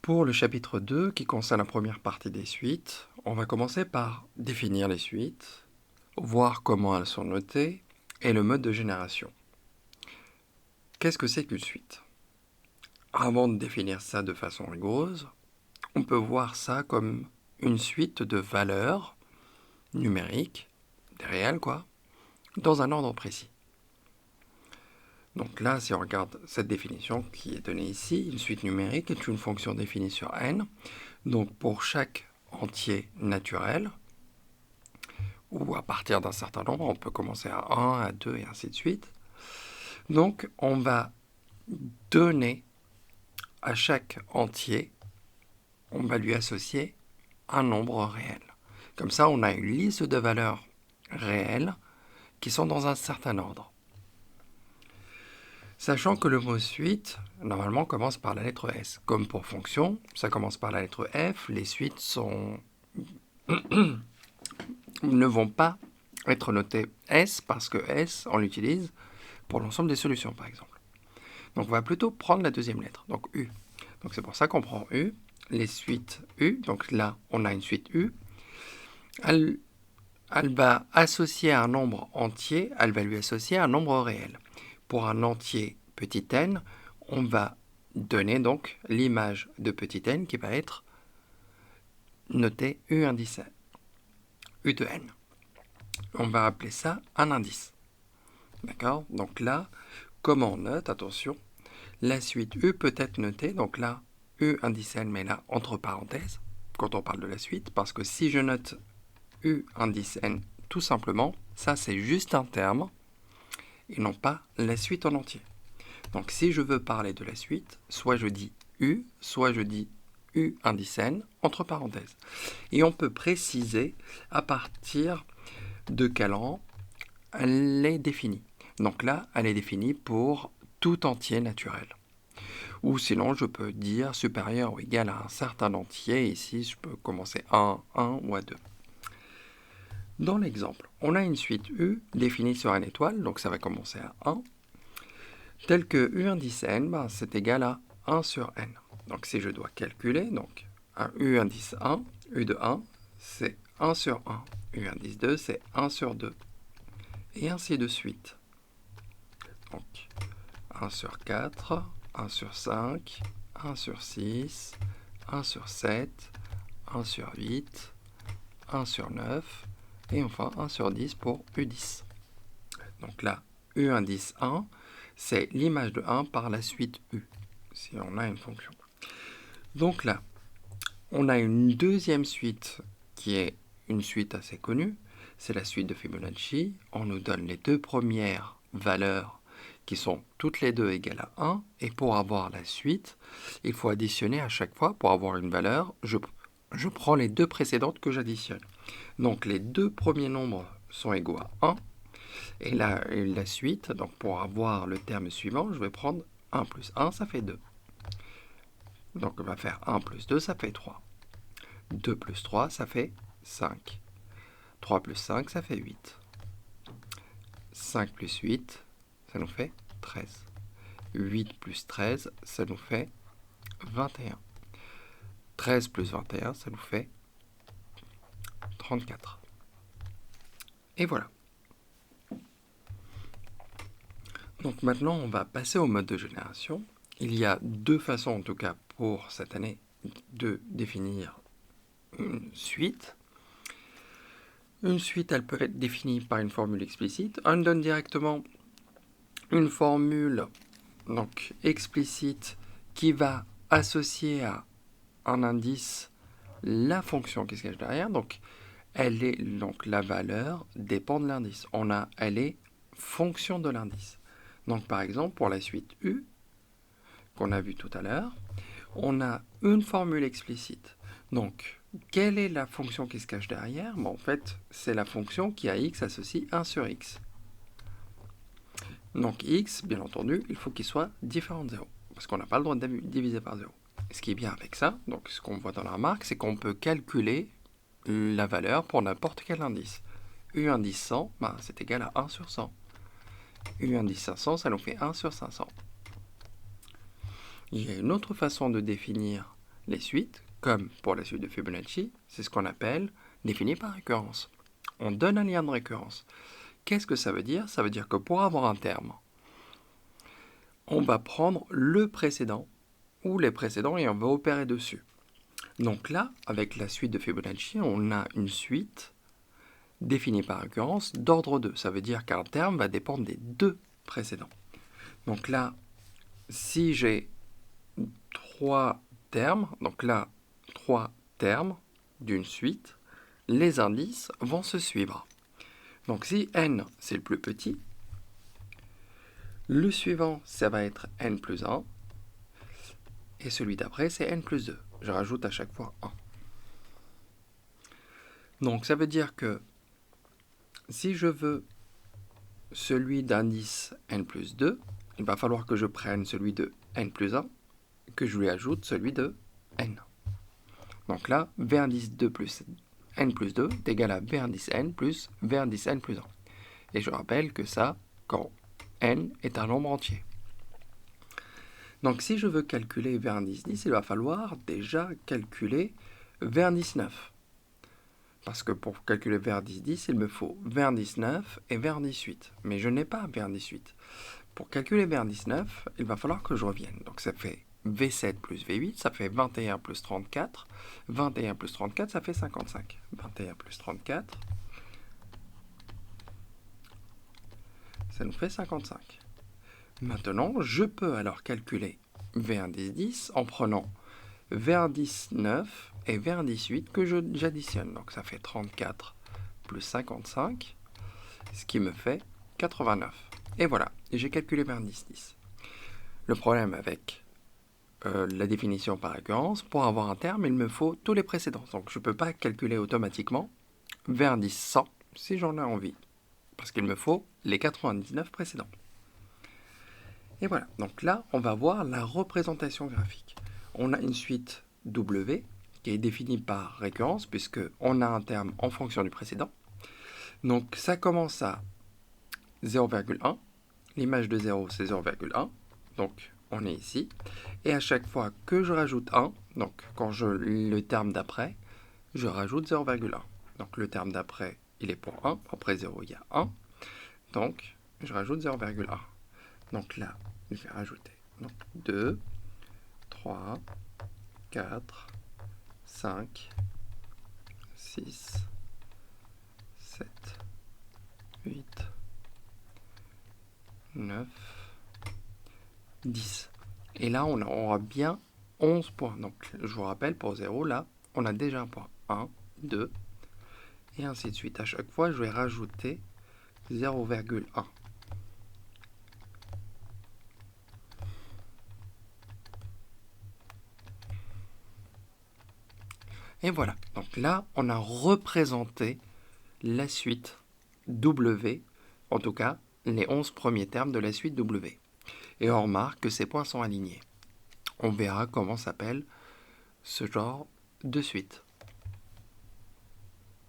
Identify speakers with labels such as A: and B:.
A: Pour le chapitre 2, qui concerne la première partie des suites, on va commencer par définir les suites, voir comment elles sont notées et le mode de génération. Qu'est-ce que c'est qu'une suite? Avant de définir ça de façon rigoureuse, on peut voir ça comme une suite de valeurs numériques, des réels quoi, dans un ordre précis. Donc là, si on regarde cette définition qui est donnée ici, une suite numérique est une fonction définie sur n. Donc pour chaque entier naturel, ou à partir d'un certain nombre, on peut commencer à 1, à 2 et ainsi de suite. Donc on va donner à chaque entier, on va lui associer un nombre réel. Comme ça, on a une liste de valeurs réelles qui sont dans un certain ordre. Sachant que le mot suite, normalement, commence par la lettre S. Comme pour fonction, ça commence par la lettre F. Les suites ne vont pas être notées S parce que S, on l'utilise pour l'ensemble des solutions, par exemple. Donc, on va plutôt prendre la deuxième lettre, donc U. Donc, c'est pour ça qu'on prend U. Les suites U, donc là, on a une suite U. Elle va associer un nombre entier, elle va lui associer un nombre réel. Pour un entier petit n, on va donner donc l'image de petit n qui va être notée U indice U de n. On va appeler ça un indice. D'accord? Donc là, comment on note? Attention, la suite U peut être notée, donc là, U indice n, mais là, entre parenthèses, quand on parle de la suite, parce que si je note U indice n tout simplement, ça c'est juste un terme, et non pas la suite en entier. Donc si je veux parler de la suite, soit je dis U, soit je dis U indice n, entre parenthèses. Et on peut préciser à partir de quel rang elle est définie. Donc là, elle est définie pour tout entier naturel. Ou sinon, je peux dire supérieur ou égal à un certain entier. Ici, je peux commencer à 1 ou à 2. Dans l'exemple, on a une suite U définie sur une étoile, donc ça va commencer à 1, tel que U indice n, c'est égal à 1 sur n. Donc si je dois calculer, donc un U indice 1, U de 1, c'est 1 sur 1. U indice 2, c'est 1 sur 2. Et ainsi de suite. Donc 1 sur 4, 1 sur 5, 1 sur 6, 1 sur 7, 1 sur 8, 1 sur 9, et enfin 1 sur 10 pour U10. Donc là, U indice 1, c'est l'image de 1 par la suite U, si on a une fonction. Donc là, on a une deuxième suite qui est une suite assez connue, c'est la suite de Fibonacci. On nous donne les deux premières valeurs qui sont toutes les deux égales à 1, et pour avoir la suite, il faut additionner à chaque fois. Pour avoir une valeur, je prends les deux précédentes que j'additionne. Donc les deux premiers nombres sont égaux à 1, et la suite, donc pour avoir le terme suivant, je vais prendre 1 plus 1, ça fait 2. Donc on va faire 1 plus 2, ça fait 3. 2 plus 3, ça fait 5. 3 plus 5, ça fait 8. 5 plus 8, ça nous fait 13. 8 plus 13, ça nous fait 21. 13 plus 21, ça nous fait 34. Et voilà. Donc maintenant, on va passer au mode de génération. Il y a deux façons, en tout cas pour cette année, de définir une suite. Une suite, elle peut être définie par une formule explicite. On donne directement une formule donc explicite qui va associer à un indice la fonction qui se cache derrière. Donc la valeur dépend de l'indice. Elle est fonction de l'indice. Donc par exemple, pour la suite U, qu'on a vu tout à l'heure, on a une formule explicite. Donc, quelle est la fonction qui se cache derrière? En fait, c'est la fonction qui à x associe 1 sur x. Donc x, bien entendu, il faut qu'il soit différent de 0, parce qu'on n'a pas le droit de diviser par 0. Ce qui est bien avec ça, donc ce qu'on voit dans la remarque, c'est qu'on peut calculer la valeur pour n'importe quel indice. U indice 100, c'est égal à 1 sur 100. U indice 500, ça nous fait 1 sur 500. Il y a une autre façon de définir Les suites, comme pour la suite de Fibonacci, c'est ce qu'on appelle défini par récurrence. On donne un lien de récurrence. Qu'est-ce que ça veut dire? Ça veut dire que pour avoir un terme, on va prendre le précédent ou les précédents et on va opérer dessus. Donc là, avec la suite de Fibonacci, on a une suite définie par récurrence d'ordre 2. Ça veut dire qu'un terme va dépendre des deux précédents. Donc là, si j'ai 3 termes, donc là, 3 termes d'une suite, les indices vont se suivre. Donc si n, c'est le plus petit, le suivant, ça va être n plus 1, et celui d'après, c'est n plus 2. Je rajoute à chaque fois 1. Donc ça veut dire que si je veux celui d'indice n plus 2, il va falloir que je prenne celui de n plus 1, que je lui ajoute celui de n. Donc là, v indice 2 plus n plus 2 est égal à v indice n plus v indice n plus 1. Et je rappelle que ça, quand n est un nombre entier. Donc si je veux calculer v indice 10, il va falloir déjà calculer v indice 9. Parce que pour calculer v indice 10, il me faut v indice 9 et v indice 8. Mais je n'ai pas v indice 8. Pour calculer v indice 9, il va falloir que je revienne. Donc ça fait v7 plus v8, ça fait 21 plus 34. 21 plus 34, ça fait 55. 21 plus 34, ça nous fait 55. Maintenant, je peux alors calculer v indice 10 en prenant v indice 9 et v indice 8 que j'additionne. Donc ça fait 34 plus 55, ce qui me fait 89. Et voilà, j'ai calculé v indice 10. Le problème avec la définition par récurrence, pour avoir un terme, il me faut tous les précédents. Donc je ne peux pas calculer automatiquement v indice 100 si j'en ai envie, parce qu'il me faut les 99 précédents. Et voilà, donc là, on va voir la représentation graphique. On a une suite W qui est définie par récurrence, puisqu'on a un terme en fonction du précédent. Donc ça commence à 0,1. L'image de 0, c'est 0,1. Donc on est ici. Et à chaque fois que je rajoute 1, donc quand le terme d'après, je rajoute 0,1. Donc le terme d'après, il est pour 1. Après 0, il y a 1. Donc je rajoute 0,1. Donc là, je vais rajouter donc 2, 3, 4, 5, 6, 7, 8, 9, 10. Et là, on aura bien 11 points. Donc, je vous rappelle, pour 0, là, on a déjà un point. 1, 2, et ainsi de suite. À chaque fois, je vais rajouter 0,1. Et voilà. Donc là, on a représenté la suite W, en tout cas, les 11 premiers termes de la suite W. Et on remarque que ces points sont alignés. On verra comment s'appelle ce genre de suite.